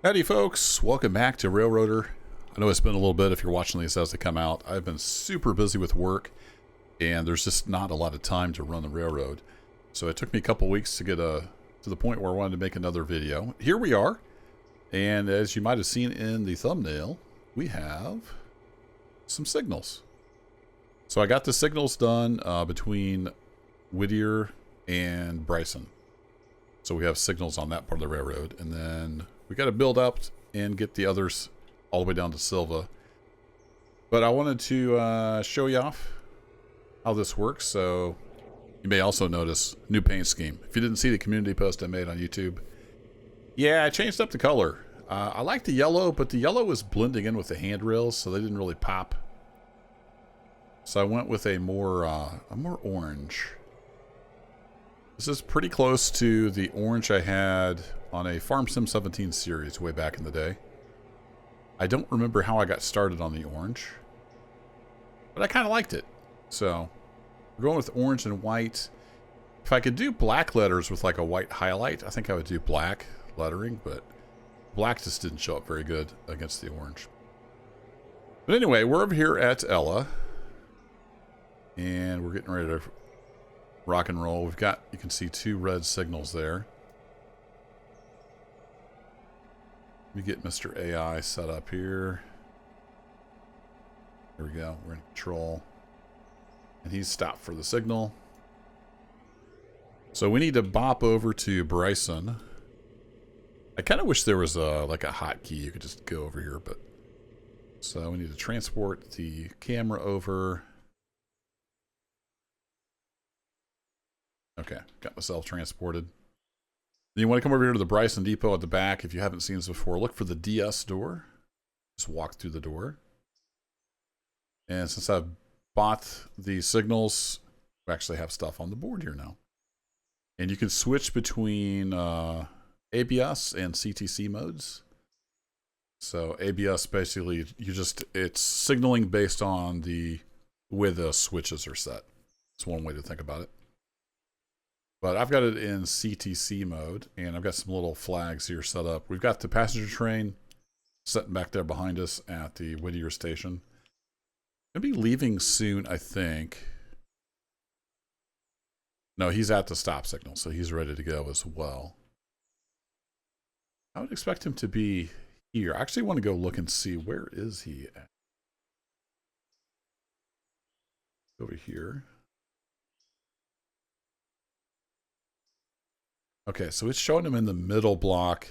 Howdy folks, welcome back to Railroader. I know it's been a little bit if you're watching these as they come out. I've been super busy with work and there's just not a lot of time to run the railroad. So it took me a couple weeks to get to the point where I wanted to make another video. Here we are, and as you might have seen in the thumbnail, we have some signals. So I got the signals done between Whittier and Bryson. So we have signals on that part of the railroad, and then we got to build up and get the others all the way down to Silva. But I wanted to show you off how this works. So you may also notice new paint scheme. If you didn't see the community post I made on YouTube, yeah, I changed up the color. I like the yellow, but the yellow was blending in with the handrails, so they didn't really pop. So I went with a more orange. This is pretty close to the orange I had on a Farm Sim 17 series way back in the day. I don't remember how I got started on the orange, but I kind of liked it. So we're going with orange and white. If I could do black letters with like a white highlight, I think I would do black lettering, but black just didn't show up very good against the orange. But anyway, we're over here at Ella, and we're getting ready to rock and roll. We've got, you can see, two red signals there. Let me get Mr. AI set up here. There we go. We're in control. And he's stopped for the signal. So we need to bop over to Bryson. I kind of wish there was like a hotkey you could just go over here, but so we need to transport the camera over. Okay, got myself transported. Then you want to come over here to the Bryson Depot at the back. If you haven't seen this before, look for the DS door. Just walk through the door. And since I've bought the signals, we actually have stuff on the board here now. And you can switch between ABS and CTC modes. So ABS basically, it's signaling based on the way the switches are set. It's one way to think about it. But I've got it in CTC mode, and I've got some little flags here set up. We've got the passenger train sitting back there behind us at the Whittier station. Gonna be leaving soon, I think. No, he's at the stop signal, so he's ready to go as well. I would expect him to be here. I actually want to go look and see, where is he at? Over here. Okay, so it's showing him in the middle block.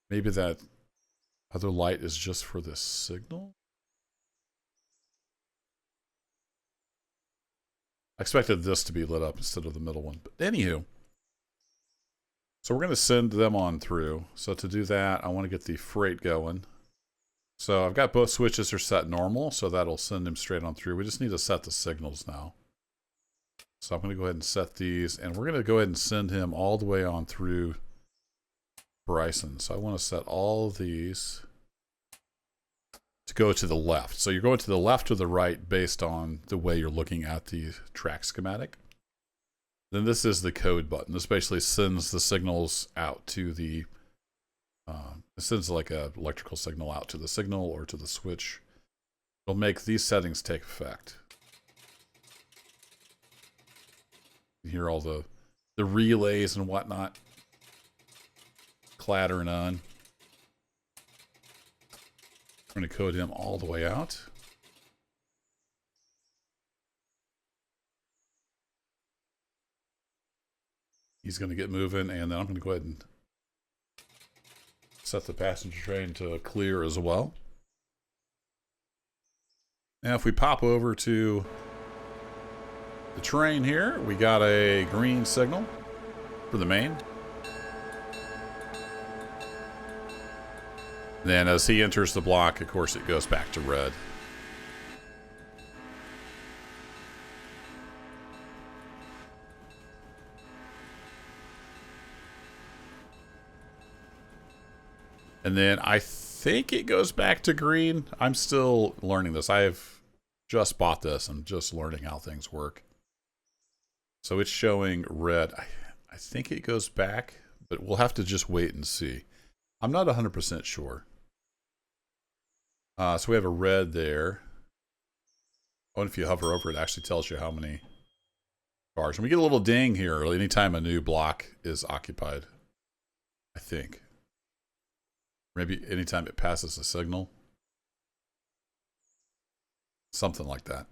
Maybe that other light is just for the signal? I expected this to be lit up instead of the middle one. But anywho, so we're going to send them on through. So to do that, I want to get the freight going. So I've got both switches are set normal, so that'll send him straight on through. We just need to set the signals now. So I'm going to go ahead and set these, and we're going to go ahead and send him all the way on through Bryson. So I want to set all of these to go to the left. So you're going to the left or the right based on the way you're looking at the track schematic. Then this is the code button. This basically sends the signals out to the, it sends like a electrical signal out to the signal or to the switch. It'll make these settings take effect. You hear all the relays and whatnot clattering on. I'm going to code him all the way out. He's going to get moving, and then I'm going to go ahead and set the passenger train to clear as well. Now if we pop over to the train here, we got a green signal for the main. Then as he enters the block, of course, it goes back to red. And then I think it goes back to green. I'm still learning this. I've just bought this. I'm just learning how things work. So it's showing red. I think it goes back, but we'll have to just wait and see. I'm not 100% sure. So we have a red there. Oh, and if you hover over it, it actually tells you how many cars. And we get a little ding here anytime a new block is occupied, I think. Maybe anytime it passes a signal. Something like that.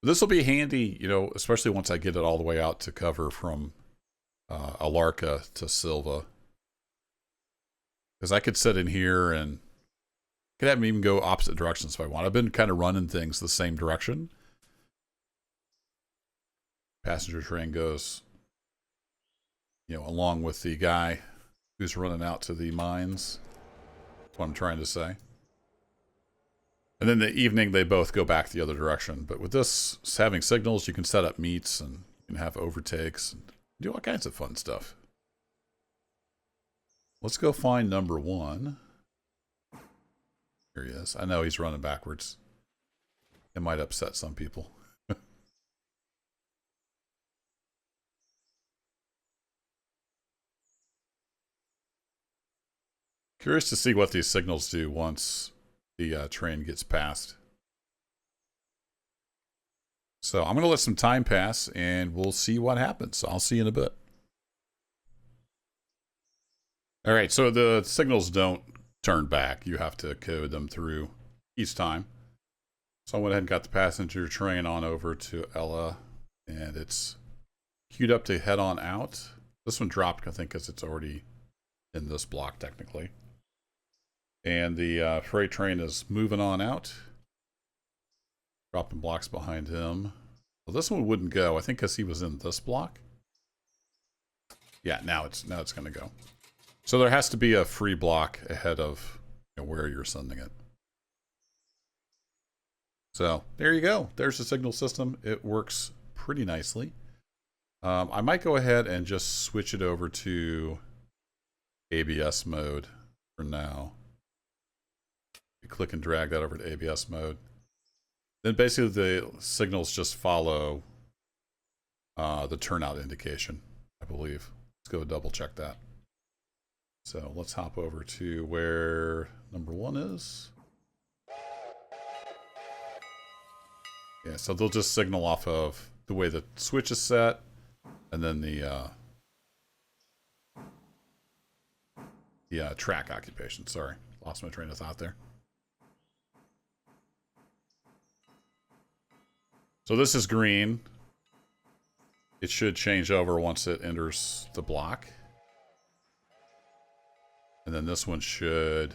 This will be handy, you know, especially once I get it all the way out to cover from Appalachia to Silva. Because I could sit in here and could have them even go opposite directions if I want. I've been kind of running things the same direction. Passenger train goes, you know, along with the guy who's running out to the mines. That's what I'm trying to say. And then the evening, they both go back the other direction. But with this, having signals, you can set up meets and you can have overtakes and do all kinds of fun stuff. Let's go find number 1. Here he is. I know he's running backwards. It might upset some people. Curious to see what these signals do once the train gets past. So I'm going to let some time pass and we'll see what happens. I'll see you in a bit. All right, so the signals don't turn back. You have to code them through each time. So I went ahead and got the passenger train on over to Ella, and it's queued up to head on out. This one dropped, I think, because it's already in this block, technically. And the freight train is moving on out. Dropping blocks behind him. Well, this one wouldn't go, I think, because he was in this block. Yeah, now it's going to go. So there has to be a free block ahead of, you know, where you're sending it. So there you go. There's the signal system. It works pretty nicely. I might go ahead and just switch it over to ABS mode for now. You click and drag that over to ABS mode. Then basically the signals just follow the turnout indication, I believe. Let's go double check that. So let's hop over to where number 1 is. Yeah, so they'll just signal off of the way the switch is set, and then the track occupation. Sorry, lost my train of thought there. So this is green. It should change over once it enters the block. And then this one should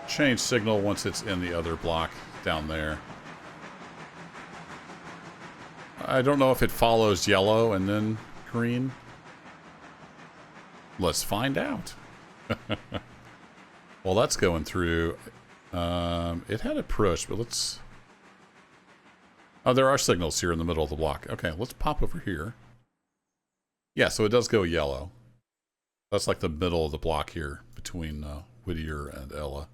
change signal once it's in the other block down there. I don't know if it follows yellow and then green. Let's find out. Well, that's going through. It had approached, but let's... Oh, there are signals here in the middle of the block. Okay, let's pop over here. Yeah, so it does go yellow. That's like the middle of the block here between Whittier and Ella.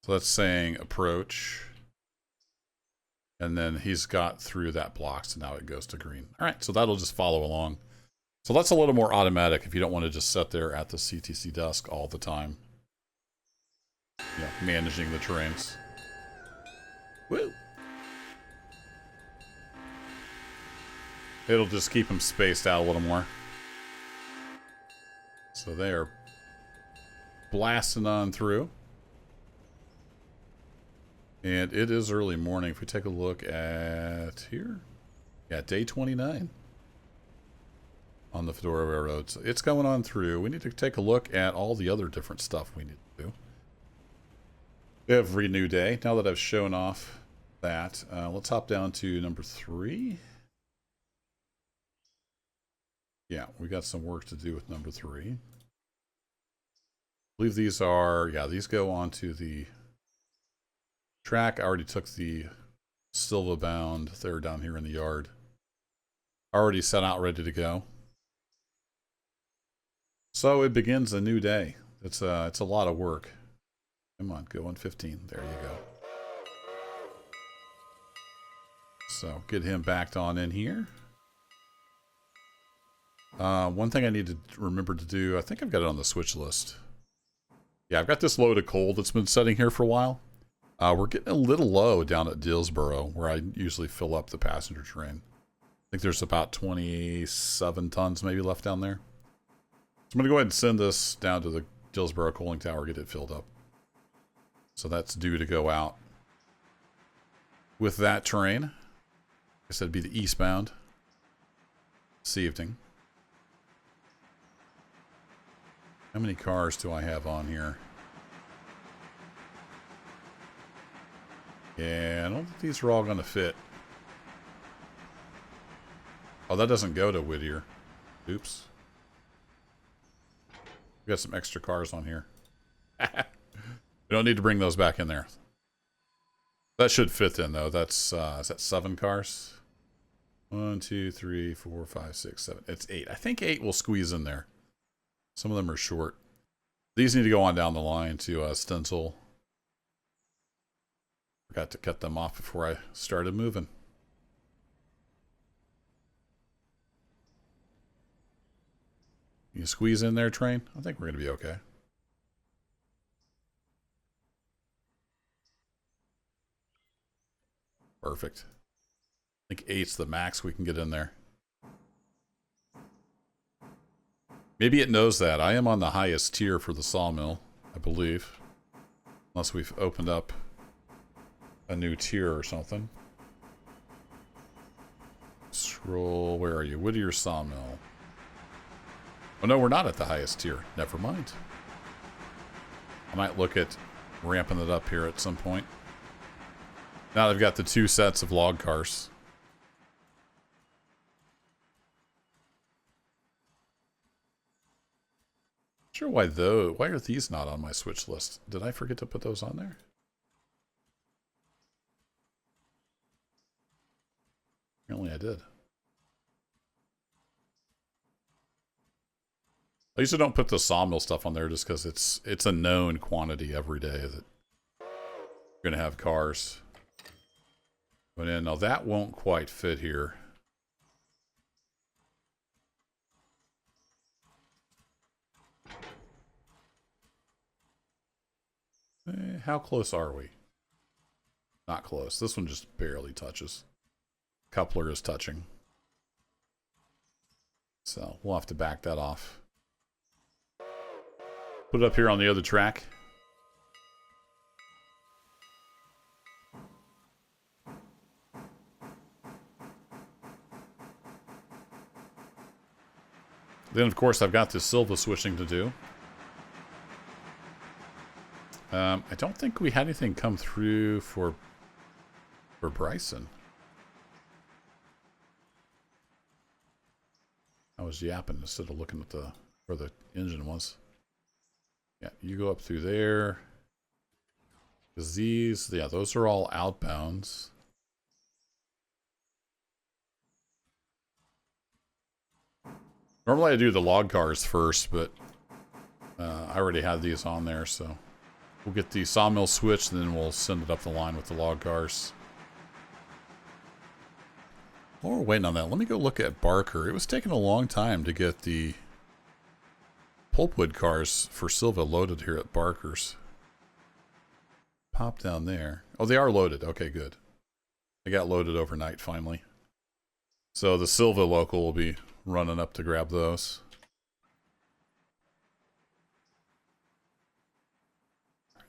So that's saying approach. And then he's got through that block, so now it goes to green. All right, so that'll just follow along. So that's a little more automatic if you don't want to just sit there at the CTC desk all the time. You know, managing the trains. Woo! It'll just keep them spaced out a little more. So they are blasting on through. And it is early morning. If we take a look at here. Yeah, day 29 on the Fedora Railroad. So it's going on through. We need to take a look at all the other different stuff we need to do. Every new day. Now that I've shown off that, let's hop down to number 3. Yeah, we got some work to do with number 3. I believe these are, yeah, these go on to the track. I already took the Silva bound. They're down here in the yard. Already set out, ready to go. So it begins a new day. It's a lot of work. Come on, go on 15. There you go. So get him backed on in here. One thing I need to remember to do, I think I've got it on the switch list. Yeah, I've got this load of coal that's been sitting here for a while. We're getting a little low down at Dillsboro, where I usually fill up the passenger train. I think there's about 27 tons maybe left down there. So I'm going to go ahead and send this down to the Dillsboro coaling tower, get it filled up. So that's due to go out with that train. I guess that'd be the eastbound this evening. How many cars do I have on here? Yeah, I don't think these are all going to fit. Oh, that doesn't go to Whittier. Oops. We got some extra cars on here. We don't need to bring those back in there. That should fit in, though. That's, is that 7 cars? 1, 2, 3, 4, 5, 6, 7. It's 8. I think 8 will squeeze in there. Some of them are short. These need to go on down the line to Stencil. Forgot to cut them off before I started moving. You squeeze in there, train? I think we're going to be okay. Perfect. I think 8's the max we can get in there. Maybe it knows that. I am on the highest tier for the sawmill, I believe. Unless we've opened up a new tier or something. Scroll, where are you? Whittier Sawmill. Oh no, we're not at the highest tier. Never mind. I might look at ramping it up here at some point. Now they've got the 2 sets of log cars. Sure, why are these not on my switch list? Did I forget to put those on there? Apparently I did. I usually don't put the sawmill stuff on there just because it's a known quantity every day that you're going to have cars. But in, now that won't quite fit here. How close are we? Not close. This one just barely touches. Coupler is touching. So we'll have to back that off. Put it up here on the other track. Then, of course, I've got this Silva switching to do. I don't think we had anything come through for Bryson. I was yapping instead of looking at where the engine was. Yeah, you go up through there. Because these, yeah, those are all outbounds. Normally I do the log cars first, but I already had these on there, so we'll get the sawmill switched and then we'll send it up the line with the log cars. While we're waiting on that, let me go look at Barker. It was taking a long time to get the pulpwood cars for Silva loaded here at Barker's. Pop down there. Oh, they are loaded. Okay, good. They got loaded overnight finally. So the Silva local will be running up to grab those.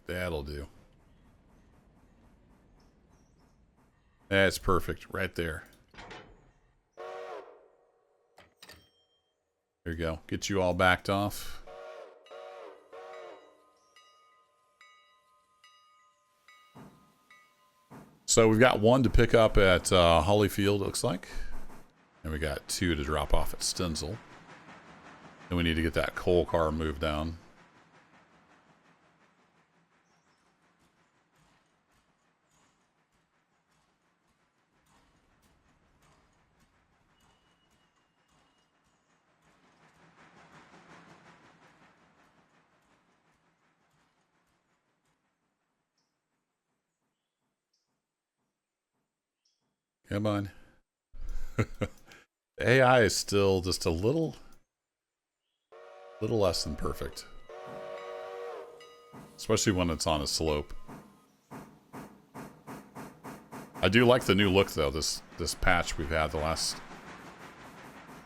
That'll do. That's perfect. Right there. There you go. Get you all backed off. So we've got 1 to pick up at Hollyfield, it looks like. And we got 2 to drop off at Stenzel. Then we need to get that coal car moved down. Come on. AI is still just a little less than perfect. Especially when it's on a slope. I do like the new look though, this patch we've had the last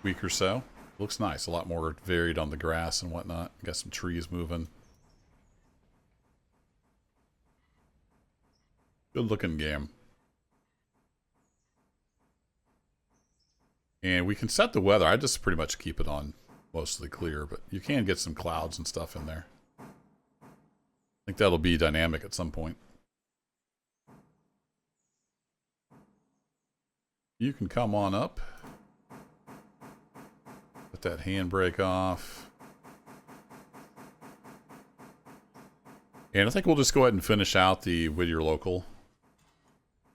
week or so. Looks nice, a lot more varied on the grass and whatnot. Got some trees moving. Good looking game. And we can set the weather. I just pretty much keep it on mostly clear, but you can get some clouds and stuff in there. I think that'll be dynamic at some point. You can come on up. Put that handbrake off. And I think we'll just go ahead and finish out the Whittier Local.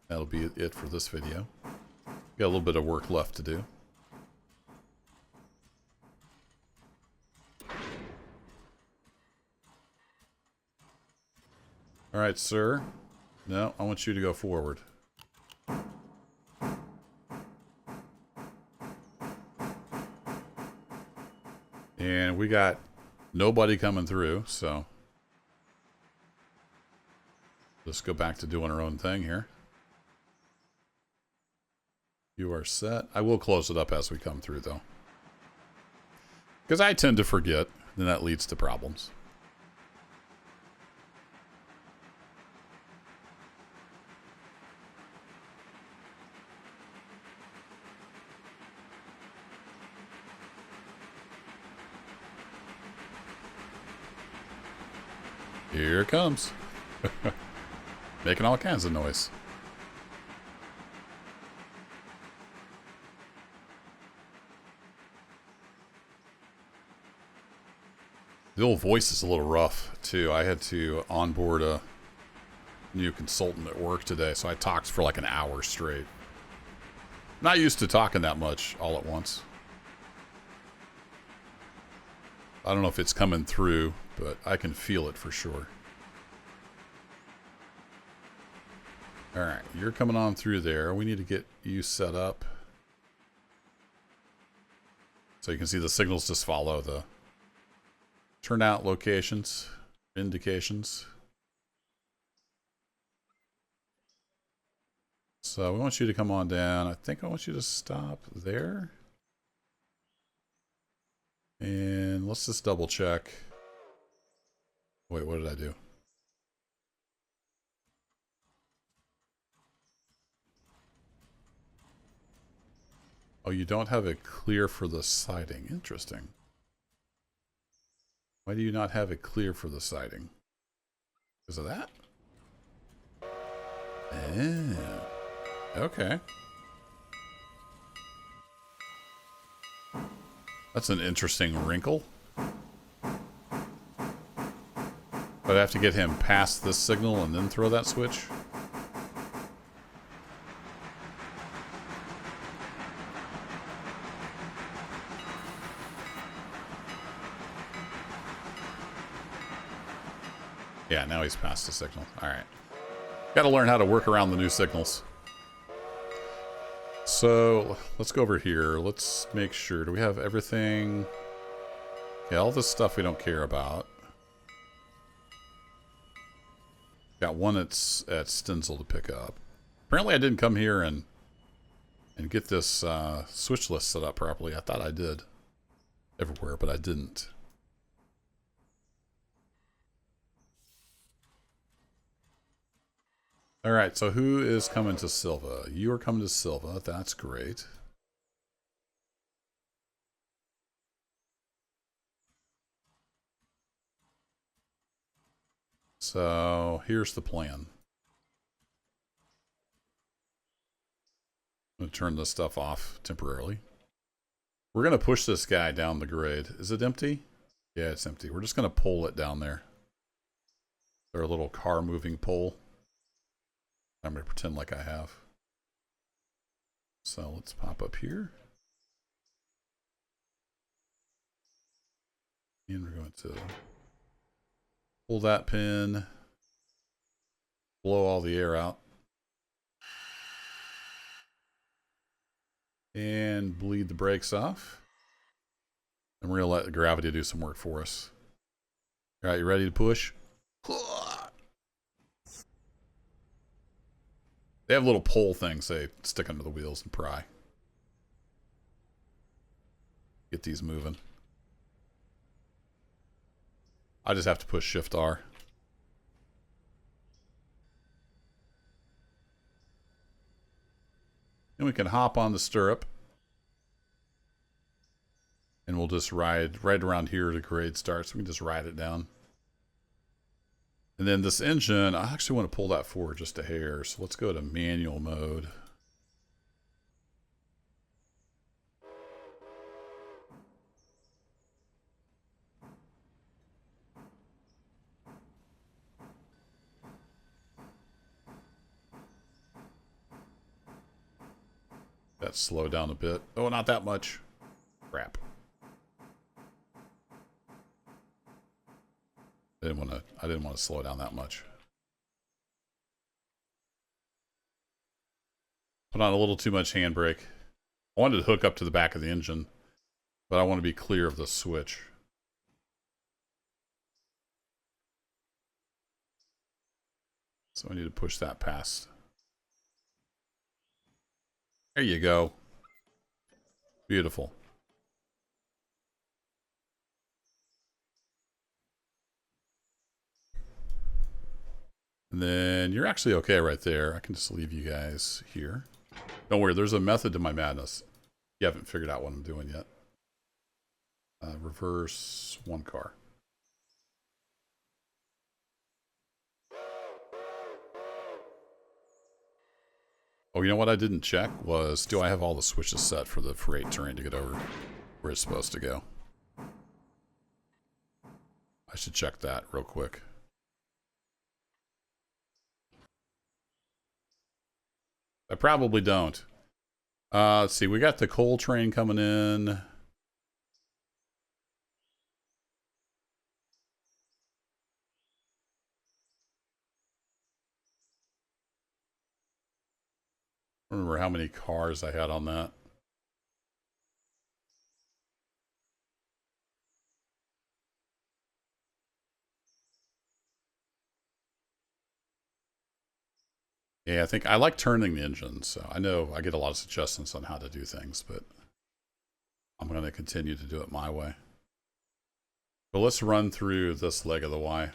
That'll be it for this video. Got a little bit of work left to do. Alright, sir. No, I want you to go forward. And we got nobody coming through, so let's go back to doing our own thing here. You are set. I will close it up as we come through, though. Because I tend to forget, and that leads to problems. Here it comes. Making all kinds of noise. The old voice is a little rough, too. I had to onboard a new consultant at work today, so I talked for like an hour straight. Not used to talking that much all at once. I don't know if it's coming through, but I can feel it for sure. Alright, you're coming on through there. We need to get you set up. So you can see the signals just follow the turnout locations, indications. So we want you to come on down. I think I want you to stop there. And let's just double check. Wait, what did I do? Oh, you don't have it clear for the siding. Interesting. Why do you not have it clear for the siding? Because of that? Yeah. Okay. That's an interesting wrinkle. But I have to get him past this signal and then throw that switch. Yeah, now he's past the signal. Alright. Got to learn how to work around the new signals. So, let's go over here. Let's make sure. Do we have everything? Yeah, all this stuff we don't care about. Got one that's at Stenzel to pick up. Apparently I didn't come here and get this switch list set up properly. I thought I did everywhere, but I didn't. Alright, so who is coming to Silva? You are coming to Silva. That's great. So, here's the plan. I'm going to turn this stuff off temporarily. We're going to push this guy down the grade. Is it empty? Yeah, it's empty. We're just going to pull it down there. There's a little car moving pole. I'm going to pretend like I have. So let's pop up here. And we're going to pull that pin. Blow all the air out. And bleed the brakes off. And we're going to let the gravity do some work for us. All right, you ready to push? They have little pole things they stick under the wheels and pry. Get these moving. I just have to push Shift R. And we can hop on the stirrup. And we'll just ride right around here to grade starts. We can just ride it down. And then this engine, I actually want to pull that forward just a hair. So let's go to manual mode. That slowed down a bit. Oh, not that much. Crap. I didn't want to slow down that much. Put on a little too much handbrake. I wanted to hook up to the back of the engine, but I want to be clear of the switch. So I need to push that past. There you go. Beautiful. And then you're actually okay right there. I can just leave you guys here. Don't worry, there's a method to my madness. You haven't figured out what I'm doing yet. Reverse one car. Oh, you know what I didn't check was, do I have all the switches set for the freight terrain to get over where it's supposed to go? I should check that real quick. I probably don't. Let's see, we got the coal train coming in. I don't remember how many cars I had on that. Yeah, I think I like turning the engine, so I know I get a lot of suggestions on how to do things, but I'm going to continue to do it my way. But let's run through this leg of the Y.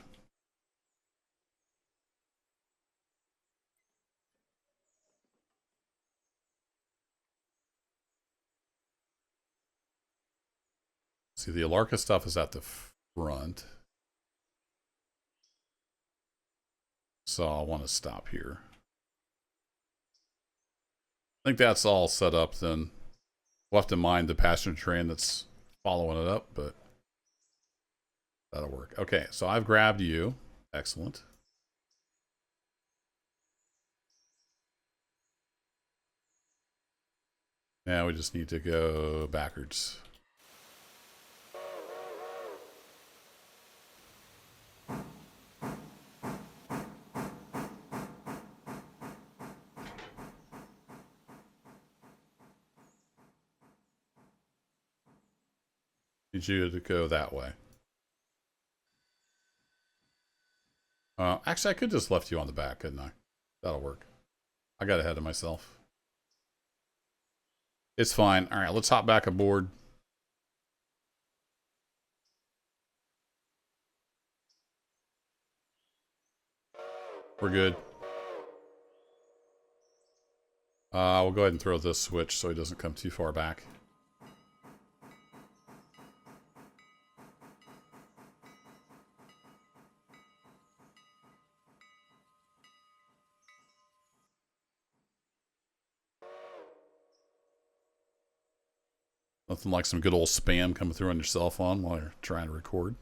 See, the Appalachia stuff is at the front. So I'll want to stop here. I think that's all set up then. We'll have to mind the passenger train that's following it up, but that'll work. Okay, so I've grabbed you. Excellent. Now we just need to go backwards. Need you to go that way. Actually, I could just left you on the back, couldn't I? That'll work. I got ahead of myself. It's fine. All right, let's hop back aboard. We're good. We'll go ahead and throw this switch so he doesn't come too far back. Nothing like some good old spam coming through on your cell phone while you're trying to record.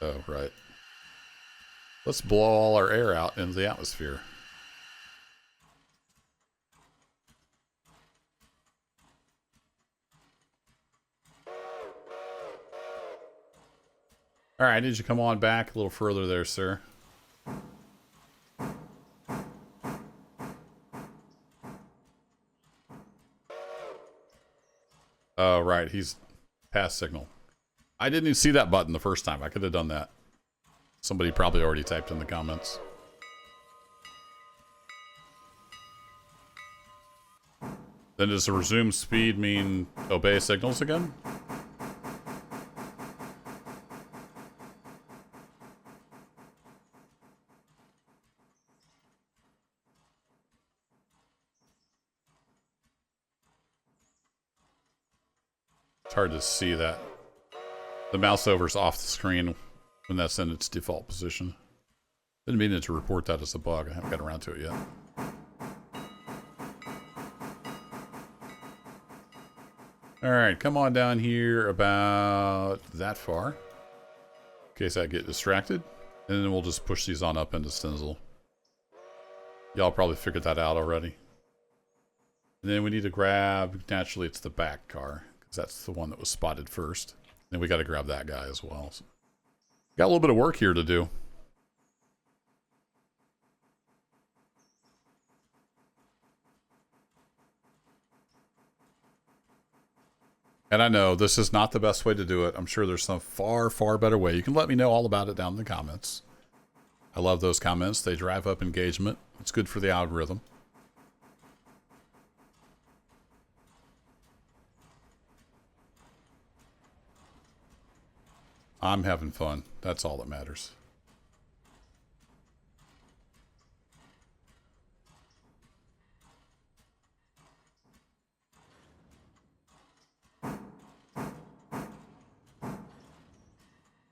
Oh, right. Let's blow all our air out into the atmosphere. All right, I need you to come on back a little further there, sir. Oh, right. He's pass signal. I didn't even see that button the first time. I could have done that. Somebody probably already typed in the comments. Then does the resume speed mean obey signals again? It's hard to see that. The mouse over's off the screen when that's in its default position. Didn't mean to report that as a bug. I haven't got around to it yet. Alright, come on down here about that far. In case I get distracted. And then we'll just push these on up into Stenzel. Y'all probably figured that out already. And then we need to grab, naturally it's the back car, because that's the one that was spotted first. And we got to grab that guy as well. So, got a little bit of work here to do. And I know this is not the best way to do it. I'm sure there's some far, far better way. You can let me know all about it down in the comments. I love those comments. They drive up engagement. It's good for the algorithm. I'm having fun. That's all that matters.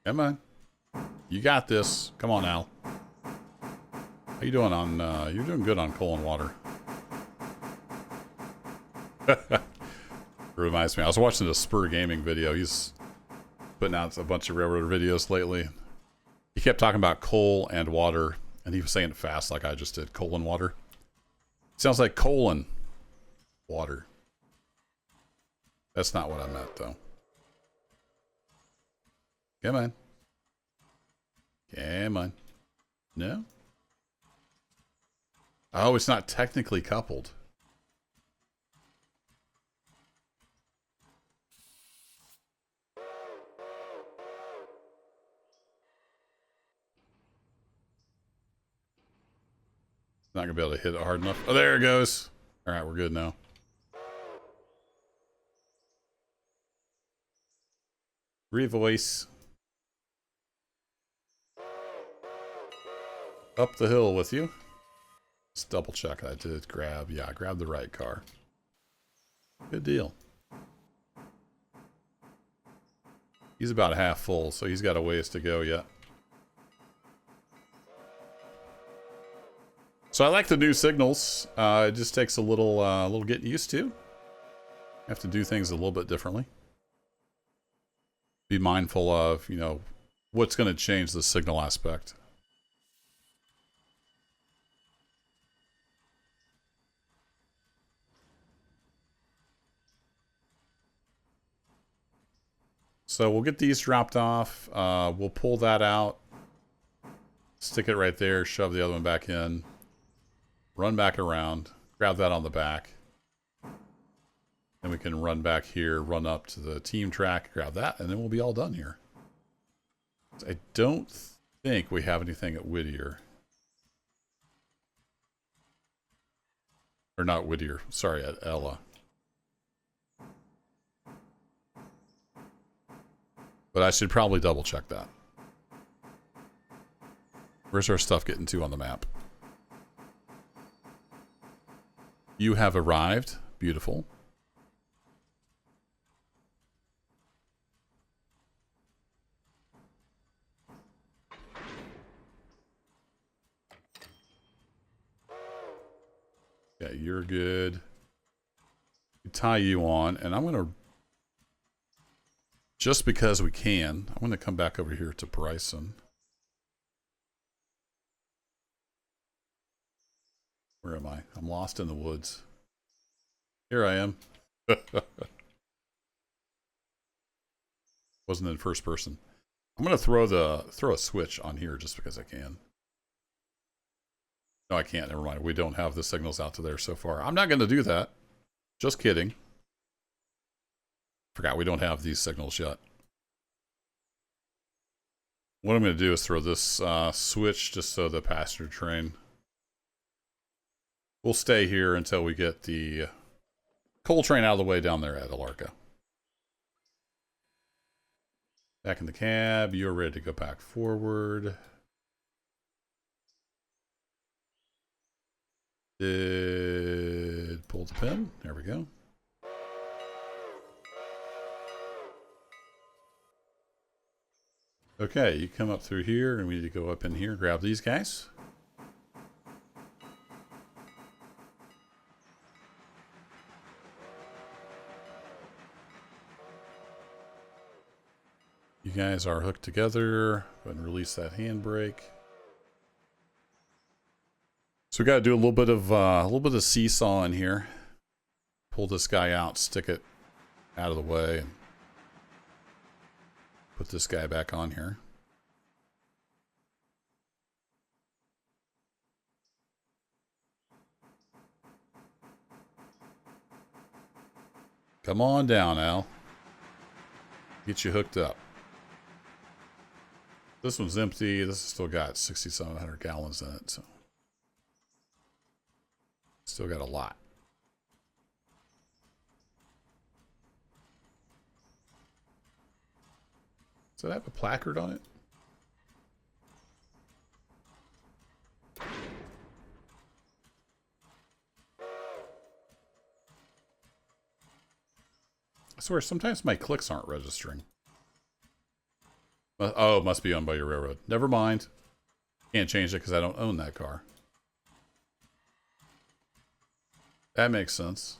Come on. You got this. Come on, Al. How you doing on, you're doing good on coal and water. Reminds me, I was watching a Spur Gaming video. He's putting out a bunch of railroad videos lately. He kept talking about coal and water, and he was saying it fast like I just did. Coal and water. It sounds like colon water. That's not what I meant, though. Come on. Come on. No? Oh, it's not technically coupled. Not gonna be able to hit it hard enough. Oh, there it goes. All right, we're good now. Revoice. Up the hill with you. Let's double check I did grab. Yeah, I grabbed the right car. Good deal. He's about half full, so he's got a ways to go yet. So I like the new signals. It just takes a little getting used to. Have to do things a little bit differently. Be mindful of, you know, what's going to change the signal aspect. So we'll get these dropped off. We'll pull that out. Stick it right there. Shove the other one back in. Run back around. Grab that on the back. Then we can run back here. Run up to the team track. Grab that. And then we'll be all done here. I don't think we have anything at Whittier. Or not Whittier. Sorry, at Ella. But I should probably double check that. Where's our stuff getting to on the map? You have arrived. Beautiful. Yeah, you're good. Tie you on, and I'm going to, just because we can, I'm going to come back over here to Bryson. Where am I? I'm lost in the woods. Here I am. Wasn't in first person. I'm going to throw a switch on here just because I can. No, I can't. Never mind. We don't have the signals out to there so far. I'm not going to do that. Just kidding. Forgot we don't have these signals yet. What I'm going to do is throw this switch just so the passenger train will stay here until we get the coal train out of the way down there at Appalachia. Back in the cab. You're ready to go back forward. Did pull the pin. There we go. Okay, you come up through here, and we need to go up in here, grab these guys. You guys are hooked together. Go ahead and release that handbrake. So we got to do a little bit of seesaw in here. Pull this guy out, stick it out of the way, and put this guy back on here. Come on down, Al. Get you hooked up. This one's empty. This has still got 6,700 gallons in it, so still got a lot. Does that have a placard on it? I swear, sometimes my clicks aren't registering. Oh, it must be owned by your railroad. Never mind. Can't change it because I don't own that car. That makes sense.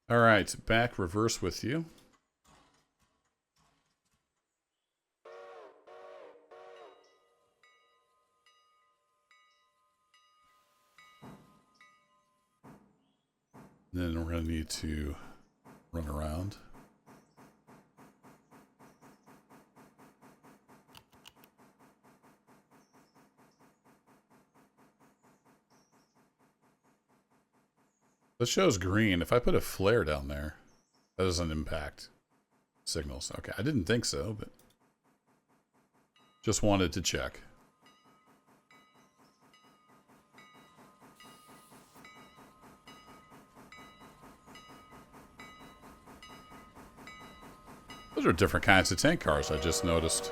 All right, back reverse with you. Then we're going to need to run around. This shows green. If I put a flare down there, that doesn't impact signals. Okay, I didn't think so, but just wanted to check. Those are different kinds of tank cars, I just noticed.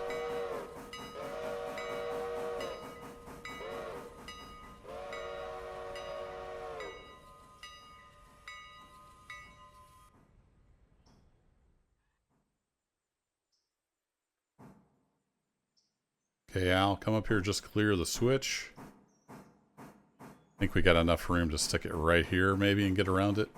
Okay, Al, come up here, just clear the switch. I think we got enough room to stick it right here, maybe, and get around it.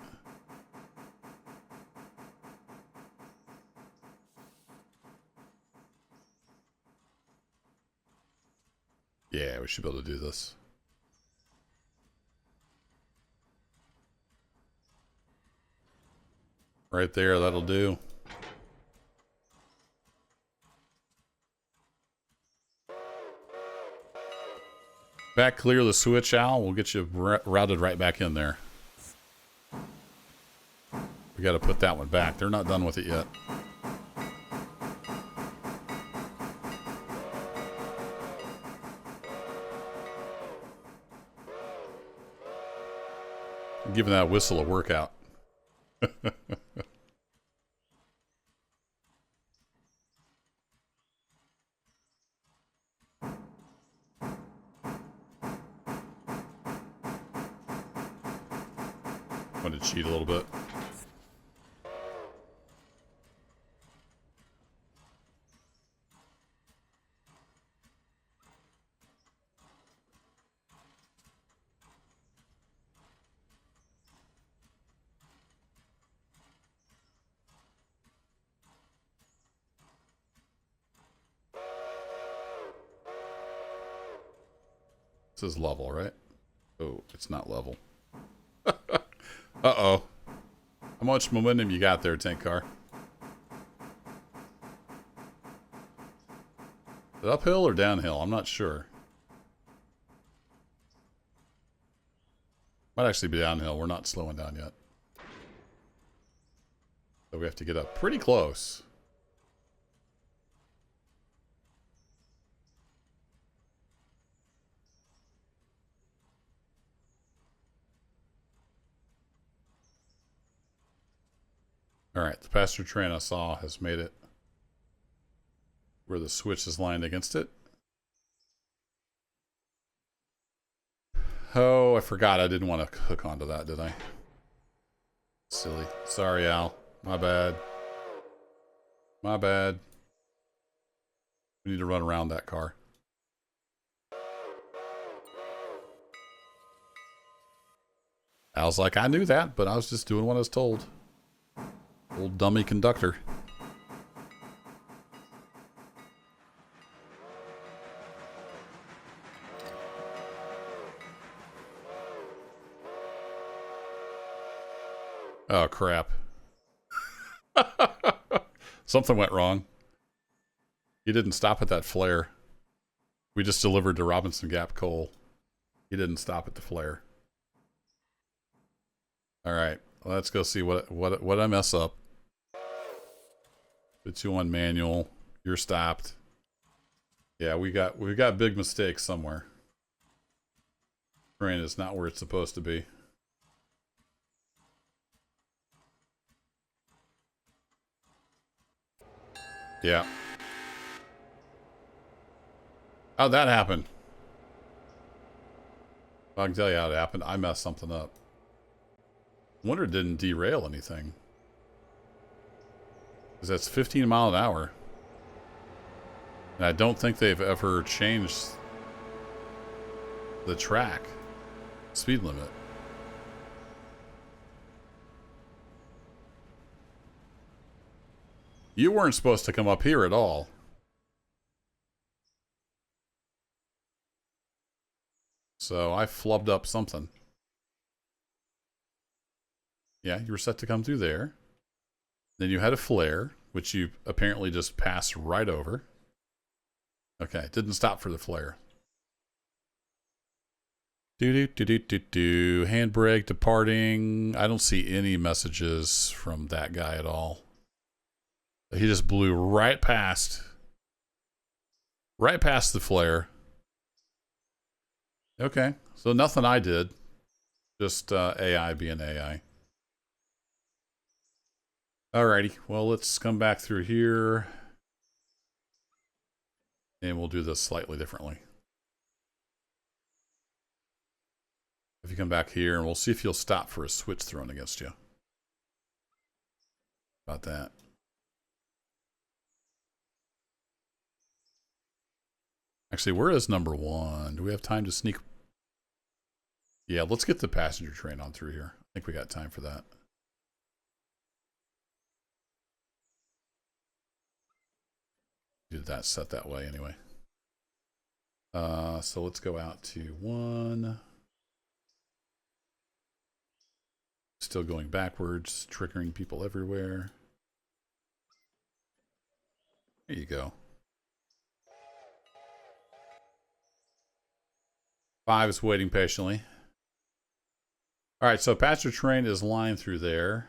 Yeah, we should be able to do this. Right there, that'll do. Back clear the switch, Al. We'll get you routed right back in there. We got to put that one back. They're not done with it yet. I'm giving that whistle a workout. I'm going to cheat a little bit. This is level, right? Oh, it's not level. Uh-oh. How much momentum you got there, tank car? Is it uphill or downhill? I'm not sure. Might actually be downhill. We're not slowing down yet. So we have to get up pretty close. Alright, the passenger train I saw has made it where the switch is lined against it. Oh, I forgot I didn't want to hook onto that, did I? Silly. Sorry, Al. My bad. My bad. We need to run around that car. Al's like, I knew that, but I was just doing what I was told. Old dummy conductor. Oh, crap. Something went wrong. He didn't stop at that flare. We just delivered to Robinson Gap coal. He didn't stop at the flare. All right, let's go see what I mess up. Put you on manual. You're stopped. Yeah, we got big mistakes somewhere. Train is not where it's supposed to be. Yeah. How'd that happen? I can tell you how it happened. I messed something up. I wonder it didn't derail anything. Because that's 15 mile an hour. And I don't think they've ever changed the track speed limit. You weren't supposed to come up here at all. So I flubbed up something. Yeah, you were set to come through there. Then you had a flare, which you apparently just passed right over. Okay, didn't stop for the flare. Handbrake departing. I don't see any messages from that guy at all. He just blew right past the flare. Okay, so nothing I did. Just AI being AI. Alrighty, well, let's come back through here. And we'll do this slightly differently. If you come back here, and we'll see if you'll stop for a switch thrown against you. About that. Actually, where is number one? Do we have time to sneak? Yeah, let's get the passenger train on through here. I think we got time for that. Do that set that way anyway. So let's go out to 1. Still going backwards, triggering people everywhere. There you go. 5 is waiting patiently. All right, so passenger train is lined through there.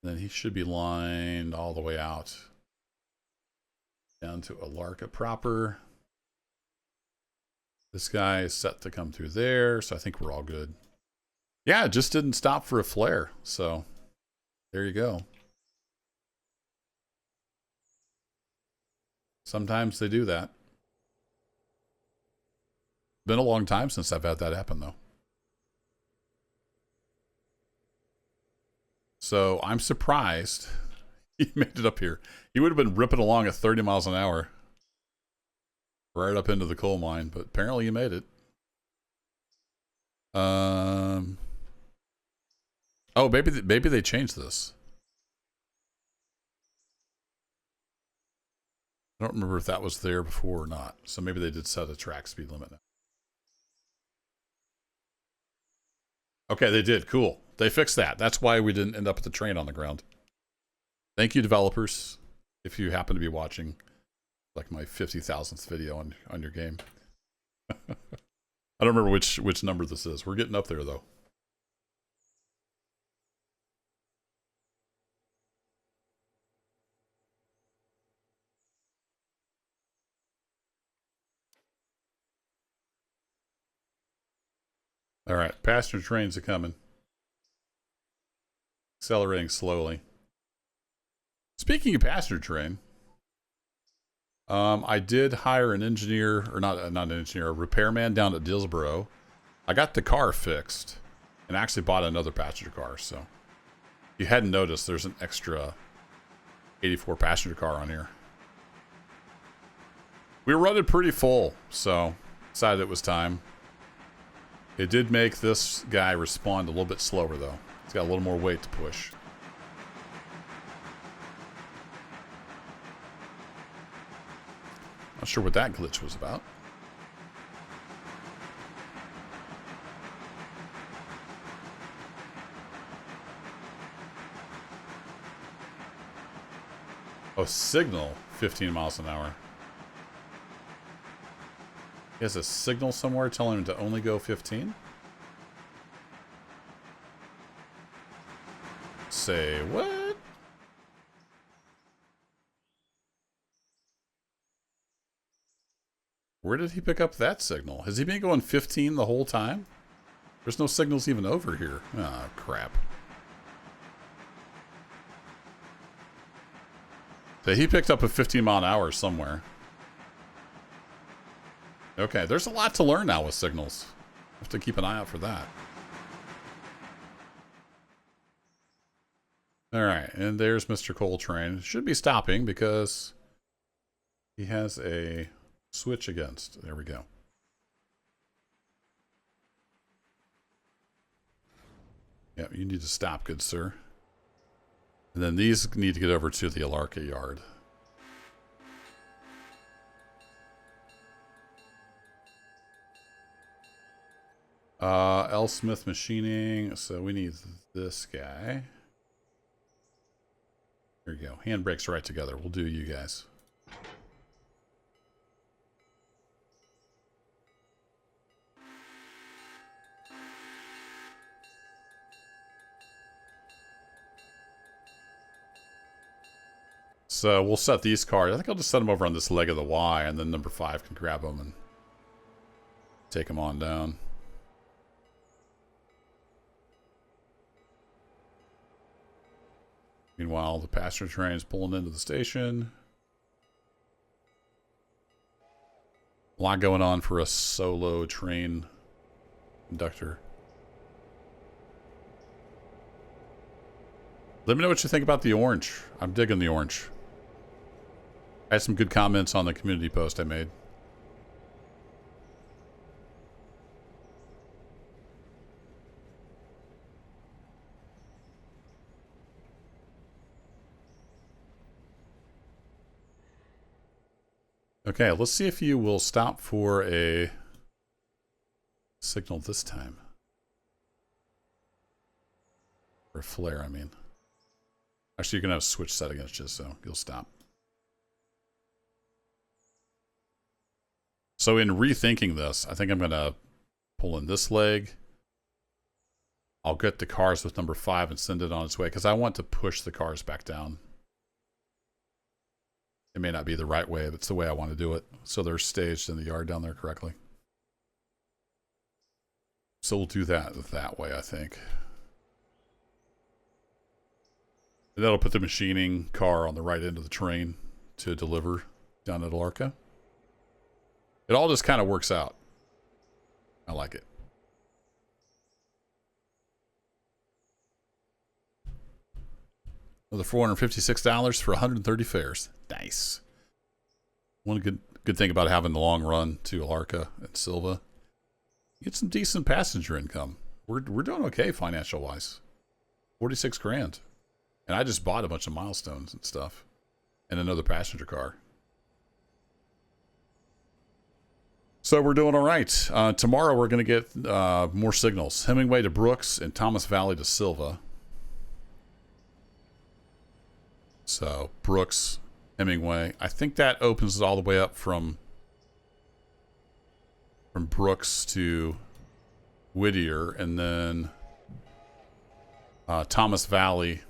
Then he should be lined all the way out. Down to Appalachia proper. This guy is set to come through there, so I think we're all good. Yeah, it just didn't stop for a flare, so there you go. Sometimes they do that. Been a long time since I've had that happen, though. So I'm surprised he made it up here. He would have been ripping along at 30 miles an hour. Right up into the coal mine, but apparently he made it. Oh, maybe they changed this. I don't remember if that was there before or not. So maybe they did set a track speed limit now. Okay, they did. Cool. They fixed that. That's why we didn't end up with the train on the ground. Thank you, developers, if you happen to be watching, like my 50,000th video on your game. I don't remember which number this is. We're getting up there, though. All right, passenger trains are coming. Accelerating slowly. Speaking of passenger train, I did hire an engineer, or not an engineer, a repairman down at Dillsboro. I got the car fixed and actually bought another passenger car. So if you hadn't noticed, there's an extra 84 passenger car on here. We were running pretty full, so decided it was time. It did make this guy respond a little bit slower, though. He's got a little more weight to push. Not sure what that glitch was about. Oh, signal 15 miles an hour. He has a signal somewhere telling him to only go 15? Say what? Where did he pick up that signal? Has he been going 15 the whole time? There's no signals even over here. Ah, crap. So he picked up a 15 mile an hour somewhere. Okay, there's a lot to learn now with signals. Have to keep an eye out for that. Alright, and there's Mr. Coltrane. Should be stopping because he has a switch against. There we go. Yep, you need to stop, good sir. And then these need to get over to the Appalachia yard. L. Smith Machining. So we need this guy. There you go. Handbrakes right together. We'll do you guys. So we'll set these cars. I think I'll just set them over on this leg of the Y, and then number 5 can grab them and take them on down. Meanwhile, the passenger train is pulling into the station. A lot going on for a solo train conductor. Let me know what you think about the orange. I'm digging the orange. I had some good comments on the community post I made. Okay, let's see if you will stop for a signal this time. Or a flare, I mean. Actually, you can have a switch set against you, so you'll stop. So in rethinking this, I think I'm going to pull in this leg. I'll get the cars with number 5 and send it on its way, because I want to push the cars back down. It may not be the right way, but it's the way I want to do it. So they're staged in the yard down there correctly. So we'll do that way, I think. And that'll put the machining car on the right end of the train to deliver down at Appalachia. It all just kind of works out. I like it. Another $456 for 130 fares. Nice. One good thing about having the long run to Appalachia and Silva, you get some decent passenger income. We're doing okay financial wise. 46 grand. And I just bought a bunch of milestones and stuff. And another passenger car. So we're doing all right. Tomorrow we're going to get more signals. Hemingway to Brooks and Thomas Valley to Silva. So Brooks, Hemingway. I think that opens it all the way up from Brooks to Whittier. And then Thomas Valley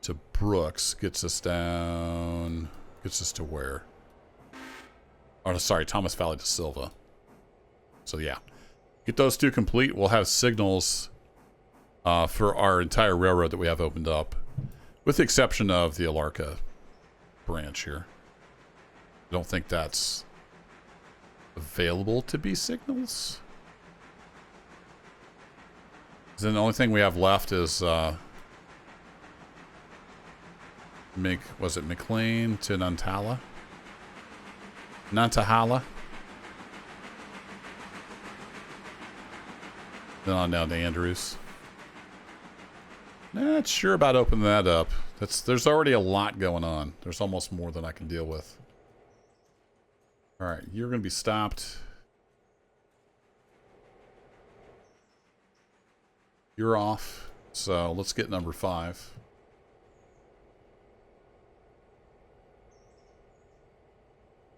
to Brooks gets us down. Gets us to where? Oh, sorry, Thomas Valley to Silva. So yeah, Get those two complete. We'll have signals for our entire railroad that we have opened up, with the exception of the Appalachia branch here. I don't think that's available to be signals. Then the only thing we have left is was it McLean to Nantahala? Nantahala. Then on down to Andrews. Not sure about opening that up. There's already a lot going on. There's almost more than I can deal with. Alright, you're going to be stopped. You're off. So let's get number 5.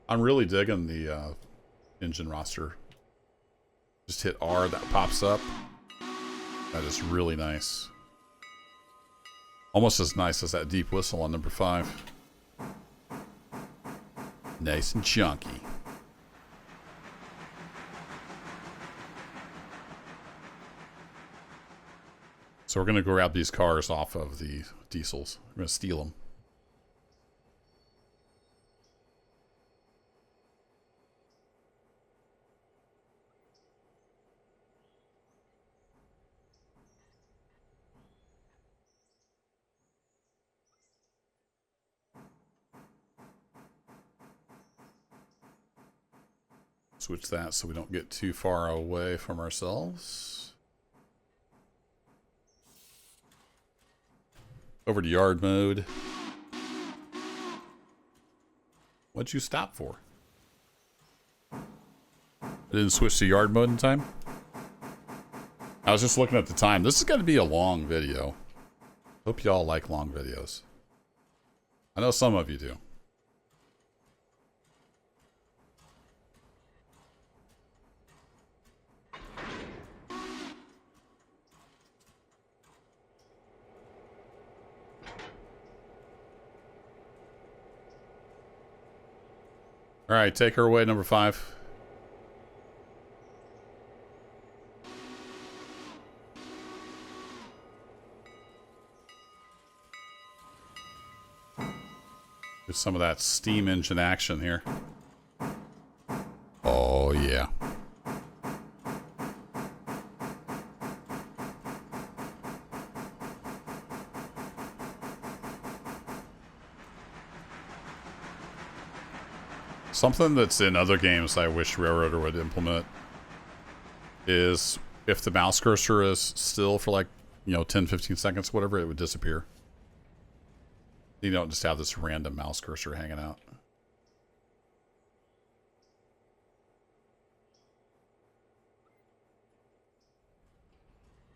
I'm really digging the engine roster. Just hit R, that pops up. That is really nice. Almost as nice as that deep whistle on number 5. Nice and chunky. So we're going to grab these cars off of the diesels. We're going to steal them. Switch that so we don't get too far away from ourselves. Over to yard mode. What'd you stop for? I didn't switch to yard mode in time. I was just looking at the time. This is going to be a long video. Hope y'all like long videos. I know some of you do. All right, take her away, number 5. Get some of that steam engine action here. Oh, yeah. Something that's in other games I wish Railroader would implement is if the mouse cursor is still for like, 10, 15 seconds, whatever, it would disappear. You don't just have this random mouse cursor hanging out.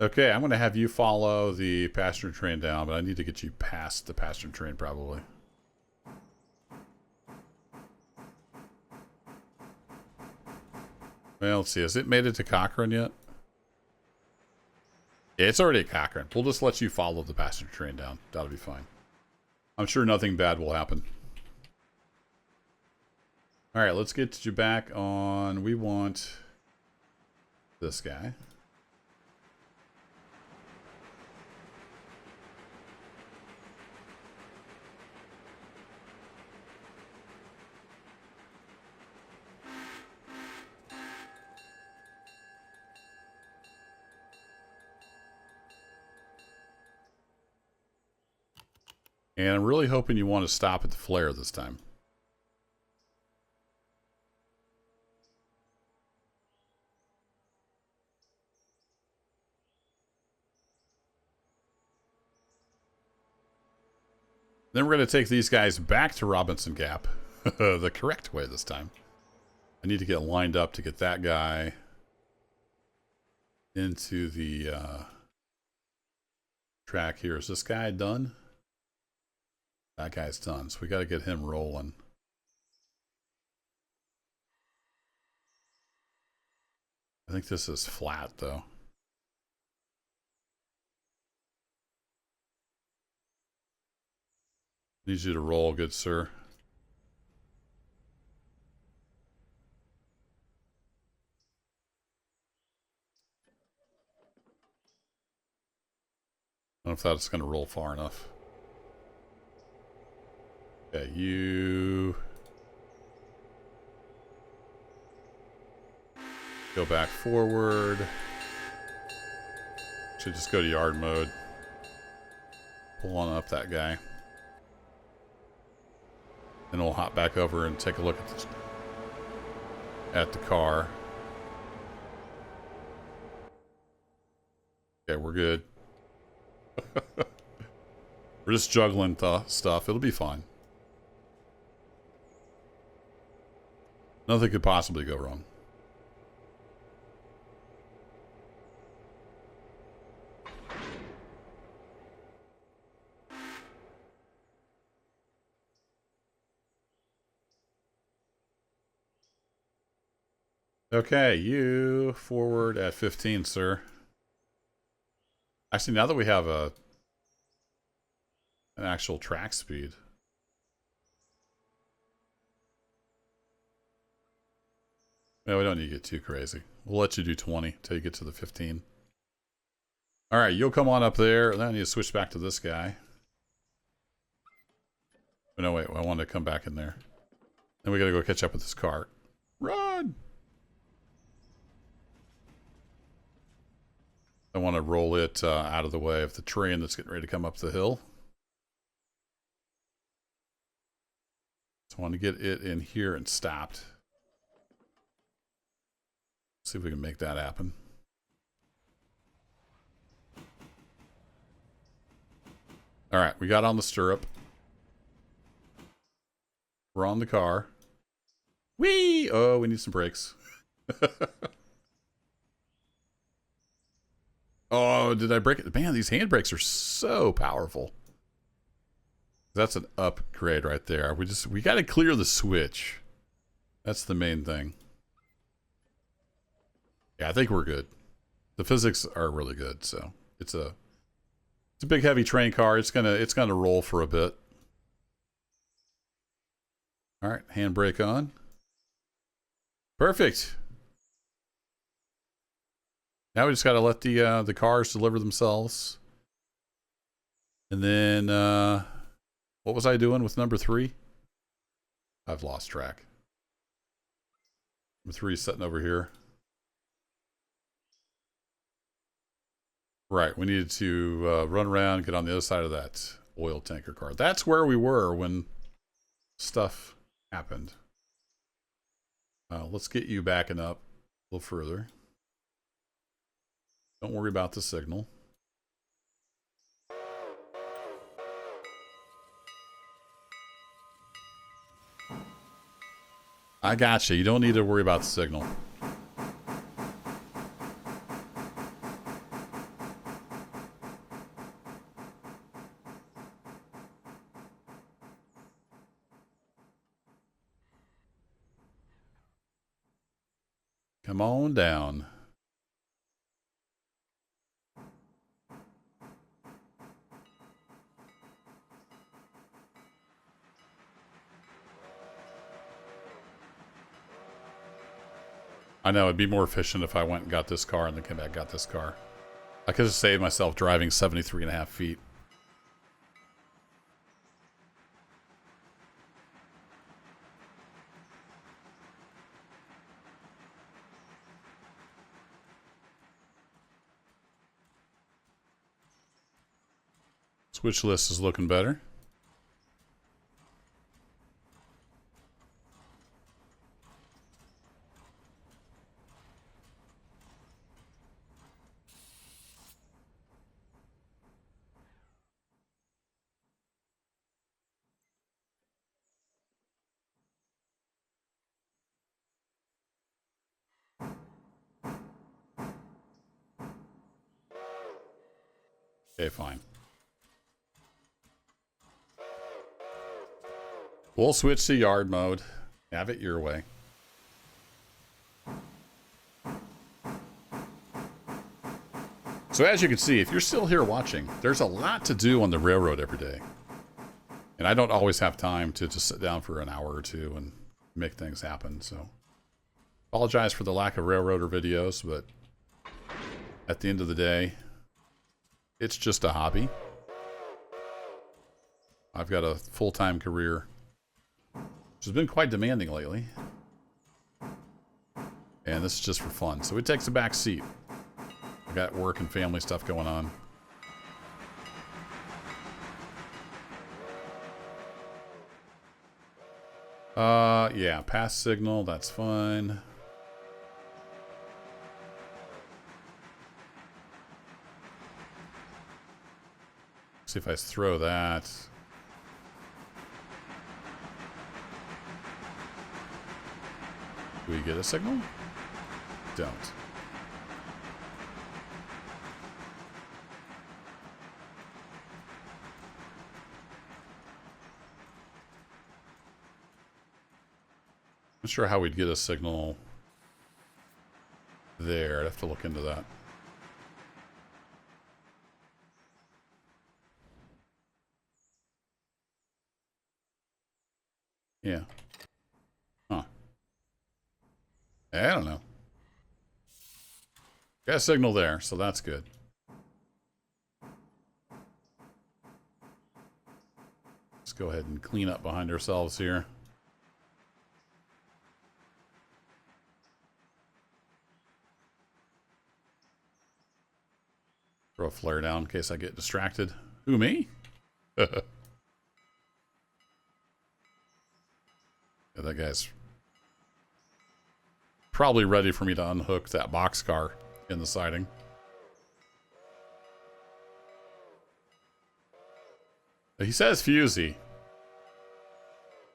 Okay, I'm going to have you follow the passenger train down, but I need to get you past the passenger train probably. Well, let's see. Has it made it to Cochrane yet? Yeah, it's already at Cochrane. We'll just let you follow the passenger train down. That'll be fine. I'm sure nothing bad will happen. Alright, let's get you back on... We want this guy. And I'm really hoping you want to stop at the flare this time. Then we're going to take these guys back to Robinson Gap. The correct way this time. I need to get lined up to get that guy into the track here. Is this guy done? That guy's done, so we got to get him rolling. I think this is flat, though. Need you to roll, good sir. know if that's going to roll far enough. Okay, you go back forward. Should just go to yard mode. Pull on up that guy. Then we'll hop back over and take a look at the car. Okay, we're good. We're just juggling stuff. It'll be fine. Nothing could possibly go wrong. Okay, you forward at 15, sir. Actually, now that we have an actual track speed. No, we don't need to get too crazy. We'll let you do 20 until you get to the 15. All right, you'll come on up there. Then I need to switch back to this guy. Oh, no, wait. I wanted to come back in there. Then we got to go catch up with this car. Run! I want to roll it out of the way of the train that's getting ready to come up the hill. So I want to get it in here and stopped. See if we can make that happen. All right, we got on the stirrup. We're on the car. Whee! Oh, we need some brakes. Oh, did I break it? Man, these handbrakes are so powerful. That's an upgrade right there. We got to clear the switch. That's the main thing. Yeah, I think we're good. The physics are really good, so it's a big heavy train car. It's gonna roll for a bit. All right, handbrake on. Perfect. Now we just got to let the cars deliver themselves. And then, what was I doing with number 3? I've lost track. Number 3 is sitting over here. Right, we needed to run around, get on the other side of that oil tanker car. That's where we were when stuff happened. Let's get you backing up a little further. Don't worry about the signal. I gotcha. You don't need to worry about the signal. Come on down. I know, it'd be more efficient if I went and got this car and then came back and got this car. I could have saved myself driving 73.5 feet. Switch list is looking better. Okay, fine. We'll switch to yard mode. Have it your way. So as you can see, if you're still here watching, there's a lot to do on the railroad every day. And I don't always have time to just sit down for an hour or two and make things happen. So apologize for the lack of railroader videos, but at the end of the day, It's just a hobby. I've got a full-time career, which has been quite demanding lately. And this is just for fun. So it takes a back seat. I got work and family stuff going on. Yeah, pass signal, that's fine. See if I throw that. Do we get a signal? Don't. Not sure how we'd get a signal there. I'd have to look into that. Yeah. Huh. I don't know. Got a signal there, so that's good. Let's go ahead and clean up behind ourselves here. Throw a flare down in case I get distracted. Who, me? Yeah, that guy's probably ready for me to unhook that boxcar in the siding. He says fusee.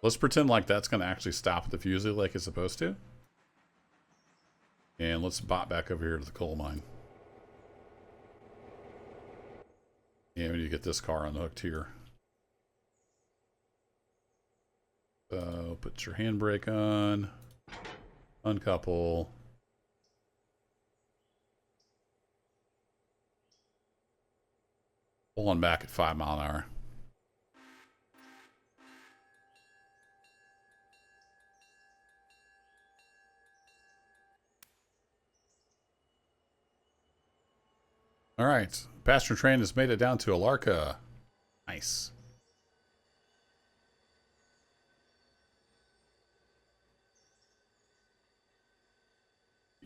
Let's pretend like that's going to actually stop the fusee like it's supposed to. And let's bot back over here to the coal mine. Yeah, we need to get this car unhooked here. So put your handbrake on. Uncouple. Pull on back at 5 mile an hour. All right. Passenger train has made it down to Appalachia. Nice.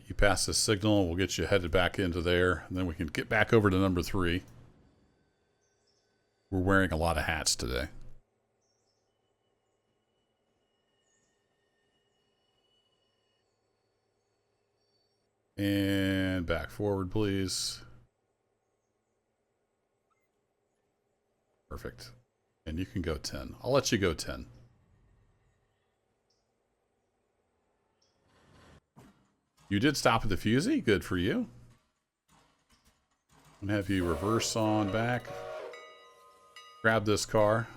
You pass this signal, we'll get you headed back into there, and then we can get back over to number 3. We're wearing a lot of hats today. And back forward, please. Perfect. And you can go 10. I'll let you go 10. You did stop at the fusee. Good for you. I'm gonna have you reverse on back. Grab this car.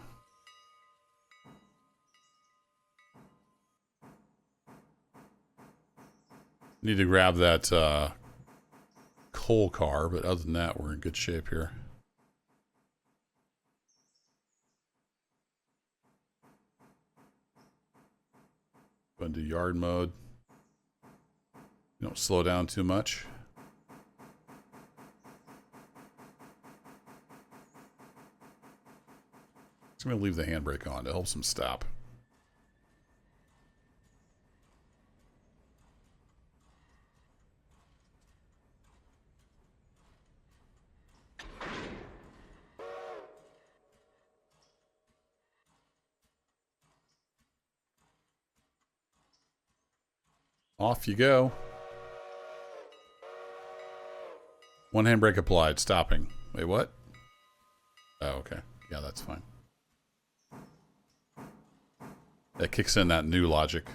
Need to grab that coal car, but other than that, we're in good shape here. Go into yard mode. You don't slow down too much. I'm going to leave the handbrake on to help them stop. Off you go. One handbrake applied, stopping. Wait, what? Oh, okay. Yeah, that's fine. That kicks in that new logic.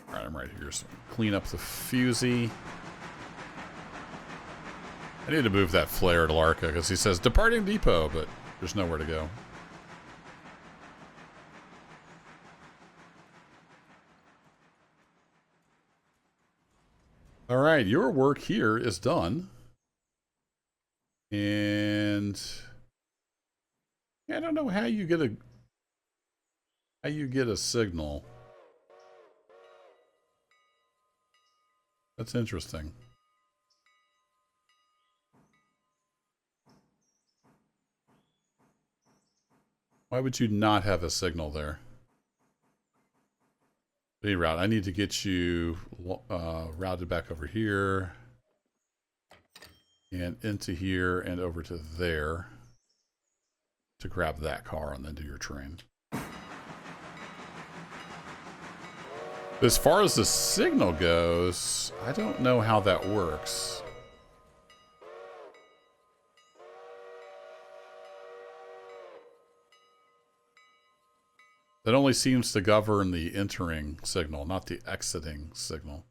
Alright, I'm right here. So clean up the fusee. I need to move that flare to Larka because he says departing depot, but there's nowhere to go. All right, your work here is done. And I don't know how you get a signal. That's interesting. Why would you not have a signal there? Reroute. I need to get you routed back over here and into here and over to there to grab that car and then do your train. As far as the signal goes, I don't know how that works. That only seems to govern the entering signal, not the exiting signal.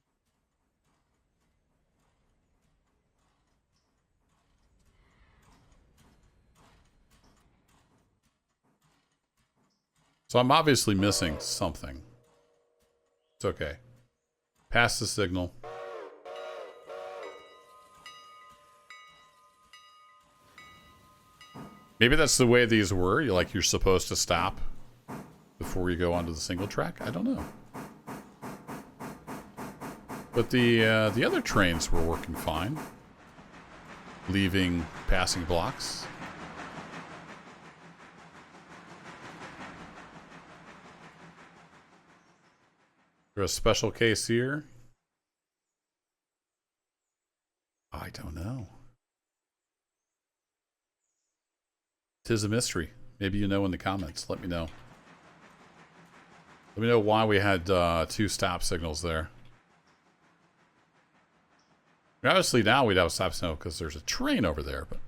So I'm obviously missing something. It's okay. Pass the signal. Maybe that's the way these were. You're supposed to stop before you go onto the single track. I don't know. But the other trains were working fine, leaving passing blocks. Is there a special case here? I don't know. 'Tis a mystery. Maybe you know in the comments. Let me know. Let me know why we had 2 stop signals there. Obviously now we'd have a stop signal because there's a train over there, but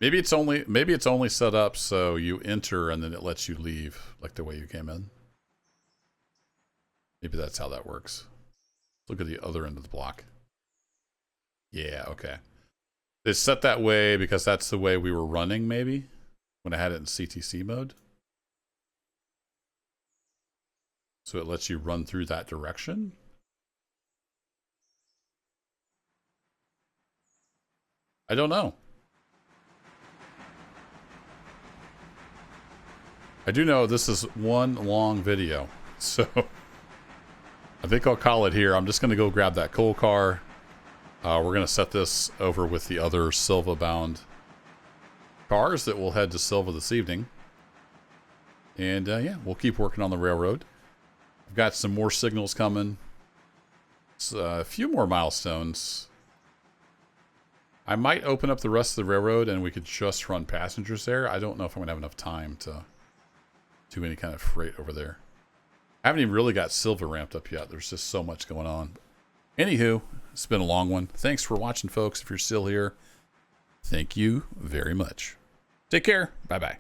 maybe it's only set up so you enter and then it lets you leave like the way you came in. Maybe that's how that works. Look at the other end of the block. Yeah, okay. It's set that way because that's the way we were running, maybe, when I had it in CTC mode. So it lets you run through that direction. I don't know. I do know this is one long video, so I think I'll call it here. I'm just going to go grab that coal car. We're going to set this over with the other Silva-bound cars that will head to Silva this evening. And yeah, we'll keep working on the railroad. I've got some more signals coming. A few more milestones. I might open up the rest of the railroad and we could just run passengers there. I don't know if I'm going to have enough time to do any kind of freight over there. I haven't even really got Silva ramped up yet. There's just so much going on. Anywho, it's been a long one. Thanks for watching, folks. If you're still here, thank you very much. Take care. Bye-bye.